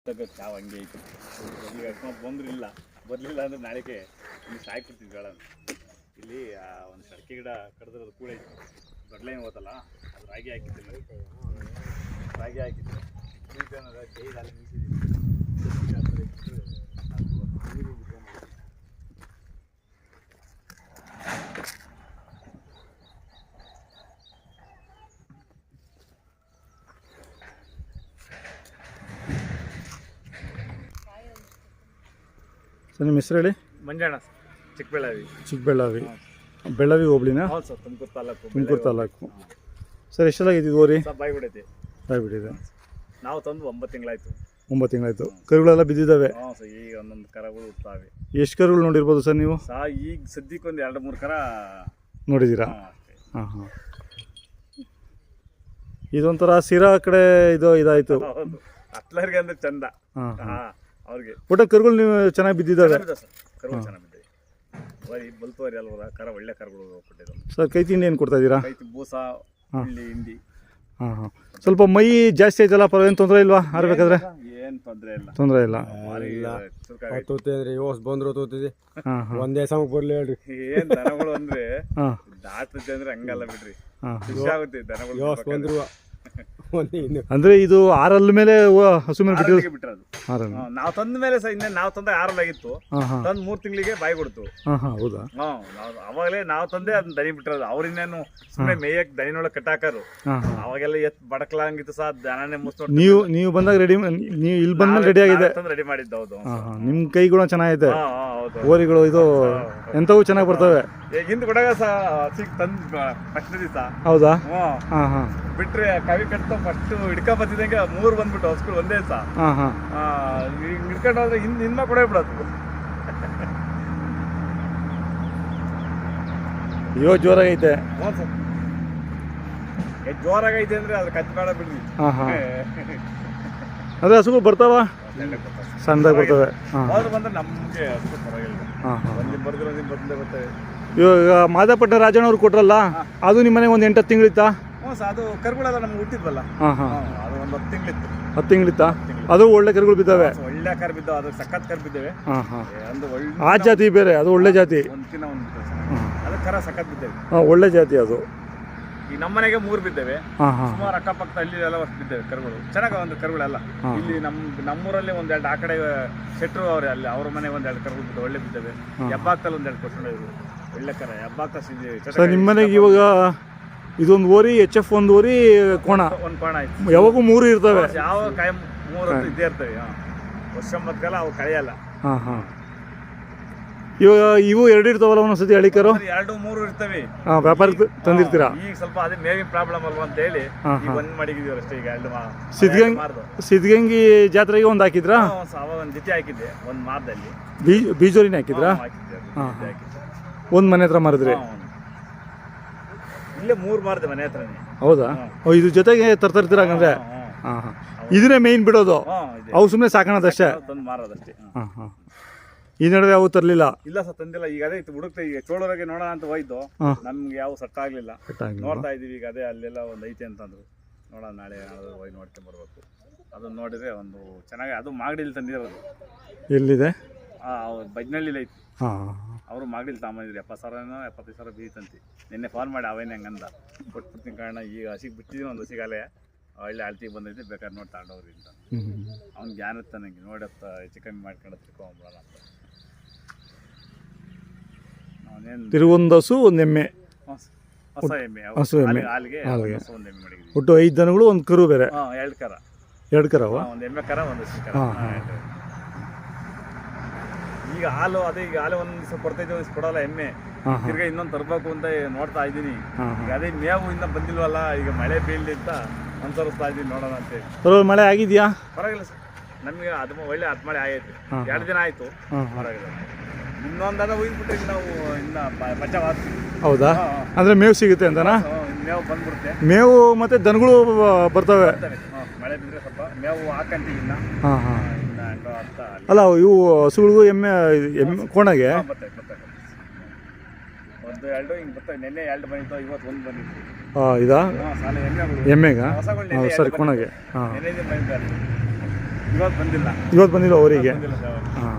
ನಾವು ಹಂಗೆ ಐತಿ ಈಗ ಅಕಸ್ಮಾತ್ ಬಂದ್ರಿಲ್ಲ ಬರಲಿಲ್ಲ ಅಂದ್ರೆ ನಾಳೆಗೆ ಇಲ್ಲಿ ಸಾಯ್ಬಿಡ್ತೀವಿ ಬೇಡ ಇಲ್ಲಿ ಒಂದು ಸಡಕೆ ಗಿಡ ಕಡಿದ್ರದು ಕೂಡ ಐತಿ ದೊಡ್ಡಲೈನ್ ಹೋತಲ್ಲ ಅದು ರಾಗಿ ಹಾಕಿದ್ದೆ ರಾಗಿ ಹಾಕಿದ್ದೆ ಕೈ ಅಲ್ಲಿ ಸರ್ ನಿಮ್ಮ ಹೆಸರು ಹೇಳಿ. ಮಂಜಣ್ಣ, ಚಿಕ್ಕಬಳ್ಳಾವಿ ಬೆಳ್ಳಾವಿ ಹೋಬಳಿನಾ? ಹೌದು ಸರ್, ತುಮಕೂರು ತಾಲೂಕು. ಸರ್ ಎಷ್ಟೆಲ್ಲಾಗಿದ್ದು ಓರಿ? ಬಾಯ್ಬಿಡೈತೆ ಬಾಯ್ಬಿಟ್ಟಿದೆ. ನಾವು ತಂದು 9 ತಿಂಗಳಾಯ್ತು. 9 ತಿಂಗಳಾಯ್ತು. ಕರುಗಳೆಲ್ಲ ಬಿದ್ದಿದ್ದಾವೆ? ಹಾಂ ಸರ್, ಈಗ ಒಂದೊಂದು ಕರಗಳು ಹುಟ್ಟಾವೆ. ಎಷ್ಟು ಕರುಗಳು ನೋಡಿರ್ಬೋದು ಸರ್ ನೀವು? ಈಗ ಸದ್ಯಕ್ಕೆ ಒಂದು 2-3 ಕರ ನೋಡಿದ್ದೀರಾ? ಹಾಂ ಹಾಂ. ಇದೊಂಥರ ಸಿರಾ ಕಡೆ ಇದಾಯಿತು. ಹೌದು, ಅಟ್ಲರ್ಗೆ ಅಂದ್ರೆ ಚಂದ. ಹಾಂ ಹಾಂ, ಅವ್ರಿಗೆ ಒಟ್ಟು ಕರುಗಳು ನೀವು ಚೆನ್ನಾಗಿ ಬಿದ್ದಿದ್ದಾವೆ? ಕರುಗಳು ಚೆನ್ನಾಗಿ ಬಿದ್ದಿದೆ. ಬರೀ ಬಲ್ತೋರಿ ಅಲ್ವರ ಕರ, ಒಳ್ಳೆ ಕರುಗಳು ಕೊಟ್ಟಿದ್ದು. ಸರ್ ಕೈ ತಿಂಡಿ ಏನು ಕೊಡ್ತಾ ಇದ್ದೀರಾ? ಕೈ ಬೂಸ, ಹುಳ್ಳಿ, ಹಿಂಡಿ. ಹಾಂ ಹಾಂ. ಸ್ವಲ್ಪ ಮೈ ಜಾಸ್ತಿ ಆಯ್ತಲ್ಲ, ಏನು ತೊಂದರೆ ಇಲ್ವಾ ಆರ್ಬೇಕಾದ್ರೆ? ಏನು ತೊಂದರೆ ಇಲ್ಲ. ತೊಂದರೆ ಇಲ್ಲ. ಬಂದ್ರು ತೋತಿದೆ. ಹಾಂ ಹಾಂ. ಒಂದೇ ಸಮಕ್ಕೆ ಬರಲಿ ಹೇಳ್ರಿ. ಏನು ದನಗಳು ಅಂದ್ರೆ ಹಾಂ ದಾಟ್ತದೆ ಅಂದ್ರೆ ಹಂಗಲ್ಲ ಬಿಡ್ರಿ, ಹಾಂ. ಖುಷಿ ಆಗುತ್ತೆ ದನಗಳು ಬಂದ್ರು. ಅಂದ್ರೆ ಇದು ಆರಲ್ ಮೇಲೆ ಹಸು ಮೇಲೆ ಬಿಟ್ಟಿರೋದು. ಆರಲ್ ನಾವು ತಂದ ಮೇಲೆ ಸಹ ಇನ್ನೇ ನಾವು ತಂದ 6 ಆಗಿತ್ತು. ತಂದ್ 3 ತಿಂಗಳಿಗೆ ಬಾಯಿ ಕೊಡ್ತು. ಹೌದಾ? ಅವಾಗಲೇ ನಾವು ತಂದೆ ಅದನ್ನ ದನಿ ಬಿಟ್ಟಿರೋದು. ಅವ್ರ ಇನ್ನೇನು ಸುಮ್ಮನೆ ಮೇಯಕ್ ದನಿನೊಳಗೆ ಕಟ್ಟಾಕರು. ಅವಾಗೆಲ್ಲ ಬಡಕಲಾಂಗಿತ್ತು ಸಹ ದನನೇ ಮುಸ್ತು. ನೀವು ಬಂದಾಗ ರೆಡಿ, ನೀವು ಇಲ್ಲಿ ಬಂದ್ಮೇಲೆ ರೆಡಿ ಆಗಿದೆ. ರೆಡಿ ಮಾಡಿದ್ದು. ಹೌದು, ನಿಮ್ ಕೈಗಳು ಚೆನ್ನಾಗೈತೆ. ಹೌದು, ಓರಿಗಳು ಇದು ಎಂತವು ಚೆನ್ನಾಗಿ ಬರ್ತವೆ. ಹಿಂದ್ ಕೊಡಗ ಸಹ ತಂದ್ ಫಸ್ಟ್ ದಿವಸ. ಹೌದಾ? ಬಿಟ್ರೆ ಕವಿ ಕಟ್ತಾ ಫಸ್ಟ್ ಹಿಡ್ಕ ಬತ್ತಿದಂಗೆ 3 ಬಂದ್ಬಿಟ್ಟು ಹಸ್ಗಳು ಒಂದೇ ಸಹ ಹಿಡ್ಕೊಂಡು ಹೋದ್ರೆ ಹಿಂದ ಕೊಡೇ ಬಿಡೋದು. ಅಯ್ಯೋ ಜೋರಾಗೈತೆ. ಹ್ಞೂ ಸರ್, ಜೋರಾಗೈತೆ ಅಂದ್ರೆ ಅದ್ರ ಕಚ್ಬೇಡ ಬಿಡ್ರಿ. ಅದೇ ಹಸುಗಳು ಬರ್ತಾವ, ಸಣ್ಣದಾಗಿ ಬರ್ತವೆ. ಅವ್ರು ಬಂದ್ರೆ ನಮ್ಗೆ ಹಸು ಪರವಾಗಿಲ್ಲ. ಒಂದಿನ ಬರ್ದ್ರೆ ಒಂದಿನ ಬಂದೇ ಬರ್ತವೆ. ಇವಾಗ ಮಾದಾಪಟ್ಟಣ ರಾಜಣ್ಣವ್ರು ಕೊಟ್ರಲ್ಲ, ಅದು ನಿಮ್ಮ ಮನೆಗೆ ಒಂದು 8-10 ತಿಂಗಳಿತ್ತಾ? ಹ್ಞೂ ಸರ್, ಅದು ಕರುಗಳೆಲ್ಲ ನಮ್ಗೆ ಹುಟ್ಟಿದ್ವಲ್ಲ. ಅದು ಒಂದು 10 ತಿಂಗಳಿತ್ತು. 10 ತಿಂಗಳಿತ್ತಾ? ಅದು ಒಳ್ಳೆ ಕರುಗಳು ಬಿದ್ದಾವೆ. ಒಳ್ಳೆ ಕರು ಬಿದ್ದಾವೆ, ಅದು ಸಖತ್ ಕರು ಬಿದ್ದಾವೆ. ಒಂದು ಒಳ್ಳೆ ಆ ಜಾತಿ ಬೇರೆ, ಅದು ಒಳ್ಳೆ ಜಾತಿ. ಒಂದಿನ ಅದು ಕರ ಸಖತ್ ಬಿದ್ದೇವೆ. ಒಳ್ಳೆ ಜಾತಿ ಅದು. ಈಗ ನಮ್ಮ ಮನೆಗೆ 3 ಬಿದ್ದೇವೆ. ಸುಮಾರು ಅಕ್ಕಪಕ್ಕ ಅಲ್ಲಿ ಎಲ್ಲ ಬಿದ್ದೇವೆ ಕರುಗಳು. ಚೆನ್ನಾಗ ಒಂದು ಕರುಗಳೆಲ್ಲ ಇಲ್ಲಿ ನಮ್ಮೂರಲ್ಲಿ 1-2 ಆ ಕಡೆ ಶೆಟ್ರು ಅವ್ರೆ, ಅಲ್ಲಿ ಅವ್ರ ಮನೆ 1-2 ಕರುಗಳು ಬಿದ್ದು ಒಳ್ಳೆ ಬಿದ್ದೇವೆ. ಹೆಬ್ಬಾಕ್ತಲ್ಲಿ 1-2 ಕೊಡ್ಕೊಂಡು ಒಳ್ಳೆ ಕರ ಹೆಬ್ಬಾಕ್ತ. ನಿಮ್ಮ ಮನೆಗೆ ಇವಾಗ ಇದೊಂದು ಓರಿ, HF ಒಂದು ಓರಿ, ಕೋಣ ಒಂದು ಕೋಣ ಆಯ್ತು. ಯಾವಾಗೂ 3 ಇರ್ತವೆ. ಯಾವ ಕಾಯ 3 ಇದ್ದೇ ಇರ್ತವೆ. ವರ್ಷ ಮತ್ಕಲ್ಲ ಅವು ಕಳೆಯಲ್ಲ. ಇವಾಗ ಇವು 2 ಇರ್ತಾವಲ್ಲ ಒಂದೊಂದ್ಸತಿ ಹಳಿಕರು? 2-3 ಇರ್ತವೆ. ವ್ಯಾಪಾರಕ್ಕೆ ತಂದಿರ್ತೀರಾ? ಈಗ ಸ್ವಲ್ಪ ಅದೇ ಮೇವಿನ ಪ್ರಾಬ್ಲಮ್ ಅಲ್ವಾ ಅಂತ ಹೇಳಿ ಒಂದ್ ಮಡಿಗಿದೀವಿ ಅಷ್ಟೇ. ಈಗ ಸಿದ್ಧಗಂಗಿ ಜಾತ್ರೆಗೆ ಒಂದು ಹಾಕಿದ್ರಾ? ಅವಾಗ ಒಂದು ಜೊತೆ ಹಾಕಿದ್ದೆ, ಒಂದು ಮಾರದಲ್ಲಿ ಬೀಜೋರಿನ ಹಾಕಿದ್ರಾ? ಒಂದು ಮನೆ ಹತ್ರ ಮಾರಿದ್ರಿ? ಇಲ್ಲೇ 3 ಮಾರಿದೆ ಮನೆ ಹತ್ರನೇ. ಹೌದಾ? ಇದ್ರ ಜೊತೆಗೆ ತರ್ತಿರ್ತೀರ ಹಂಗಂದ್ರೆ? ಇದನ್ನೇ ಮೇಯ್ನ್ ಬಿಡೋದು, ಅವು ಸುಮ್ಮನೆ ಸಾಕೋಣದಷ್ಟೇ? ತಂದು ಮಾರೋದಷ್ಟೇ. ಈ ನಡುವೆ ಯಾವ ತರಲಿಲ್ಲ? ಇಲ್ಲ ಸರ್, ತಂದಿಲ್ಲ. ಈಗ ಅದೇ ಹುಡುಕ್ತಾ, ಈಗ ಚೋಳೂರಾಗೆ ನೋಡೋಣ ಅಂತ ಹೋಯ್ತು, ನಮ್ಗೆ ಯಾವ ಸೆಟ್ ಆಗ್ಲಿಲ್ಲ. ನೋಡ್ತಾ ಇದೀವಿ. ಈಗ ಅದೇ ಅಲ್ಲೆಲ್ಲ ಒಂದು ಐತೆ ಅಂತಂದ್ರು. ನೋಡೋಣ, ನಾಳೆ ಹೋಗಿ ನೋಡ್ಕೊಂಡ್ ಬರ್ಬೇಕು. ಅದನ್ನ ನೋಡಿದ್ರೆ ಒಂದು ಚೆನ್ನಾಗಿ, ಅದು ಮಾಗಡಿಲಿ ತಂದಿರೋದು. ಎಲ್ಲಿದೆ? ಬಜ್ನಳ್ಳಿಲಿ ಐತಿ. ಅವರು ಮಾಗಡಿಲಿ ತಗೊಂಬಂದಿದ್ರು. 70,000-75,000 ಬೀತಂತಿ. ನಿನ್ನೆ ಫೋನ್ ಮಾಡಿ ಅವೇನೇ ಹಂಗಂದ ಕೊಟ್ಬಿಡ್ತೀನಿ ಕಾರಣ. ಈಗ ಹಸಿಗೆ ಬಿಟ್ಟಿದ್ದೀನಿ, ಒಂದು ಹಸಿಗಾಲೆ ಒಳ್ಳೆ ಅಳ್ತಿಗೆ ಬಂದೈತಿ, ಬೇಕಾದ್ರೆ ನೋಡಿ ತಗೊಂಡವ್ರಿ ಅಂತ. ಅವ್ನು ಜ್ಞಾನ ಇತ್ತ ನಂಗೆ, ನೋಡತ್ತ ಹೆಚ್ಚು ಕಮ್ಮಿ ಮಾಡ್ಕೊಂಡು ತಿರ್ಕೊಂಡ್ಬಿಡೋಣ ಅಂತ. ಅವನೇನು ತಿರುವೊಂದು ಹಸು, ಒಂದು ಎಮ್ಮೆ, ಹೊಸ ಎಮ್ಮೆ, ಹಾಲಿಗೆ ಒಂದು ಎಮ್ಮೆ ಮಾಡಿದ್ವಿ. ಒಟ್ಟು 5 ದನಗಳು, ಒಂದು ಕರು ಬೇರೆ? 2 ಕರ. 2 ಕರವ? ಒಂದು ಎಮ್ಮೆ ಕರ, ಒಂದು ಹಸಿ ಕರ. ಈಗ ಹಾಲು ಅದೇ, ಈಗ ಹಾಲು ಒಂದ್ ದಿವಸ ಕೊಡ್ತೈತೆ, ಒಂದ್ ದಿವಸ ಕೊಡಲ್ಲ ಎಮ್ಮೆ. ತಿರ್ಗಾ ಇನ್ನೊಂದು ತರಬೇಕು ಅಂತ ನೋಡ್ತಾ ಇದ್ದೀನಿ. ಈಗ ಅದೇ ಮೇವು ಇನ್ನ ಬಂದಿಲ್ವಲ್ಲ, ಈಗ ಮಳೆ ಬೀಳಲಿ ಅಂತ ಅನ್ಸರಿಸ್ತಾ ಇದ್ದೀನಿ. ನೋಡೋಣ ಅಂತ. ಮಳೆ ಆಗಿದ್ಯಾ? ಪರವಾಗಿಲ್ಲ ಸರ್, ನಮಗೆ ಅದು ಒಳ್ಳೆ ಮಳೆ ಆಗೈತೆ. 2 ದಿನ ಆಯ್ತು, ಪರವಾಗಿಲ್ಲ. ಇನ್ನೊಂದನ ಒಯ್ದ್ಬಿಟ್ರೆ ನಾವು ಇನ್ನ ಬಚಾವ್ ಆಗ್ತೀವಿ. ಹೌದಾ? ಅಂದ್ರೆ ಮೇವು ಸಿಗುತ್ತೆ ಅಂತನಾ? ಮೇವು ಬಂದ್ಬಿಡುತ್ತೆ. ಮೇವು ಮತ್ತೆ ದನಗಳು ಬರ್ತವೆ. ಮಳೆ ಬಿದ್ರೆ ಸ್ವಲ್ಪ ಮೇವು ಹಾಕಂತೀವಿ ಇನ್ನ. ಅಲ್ಲ, ಇವು ಹಸುಗಳಿಗೂ ಎಮ್ಮೆ ಕೋಣಗೆ ಒಂದು 2 ಹಿಂಗೆ ಬರ್ತವೆ. ನಿನ್ನೆ 2 ಬಂದಿತ್ತು, ಇವತ್ತು 1 ಬಂದಿತ್ತು. ಇದಾ ಸಾಲ ಎಮ್ಮೆಗಳು, ಎಮ್ಮೆಗ? ಹೊಸಗಳು ಸರಿ, ಕೋಣಗೆ. ನೆನ್ನೆ ಬಂದಿದ್ದಾರೆ. ಇವತ್ತು ಬಂದಿಲ್ಲ ಇವತ್ತು ಬಂದಿಲ್ಲ ಅವರಿಗೆ ಬಂದಿಲ್ಲ ಸರ್ ಹಾಂ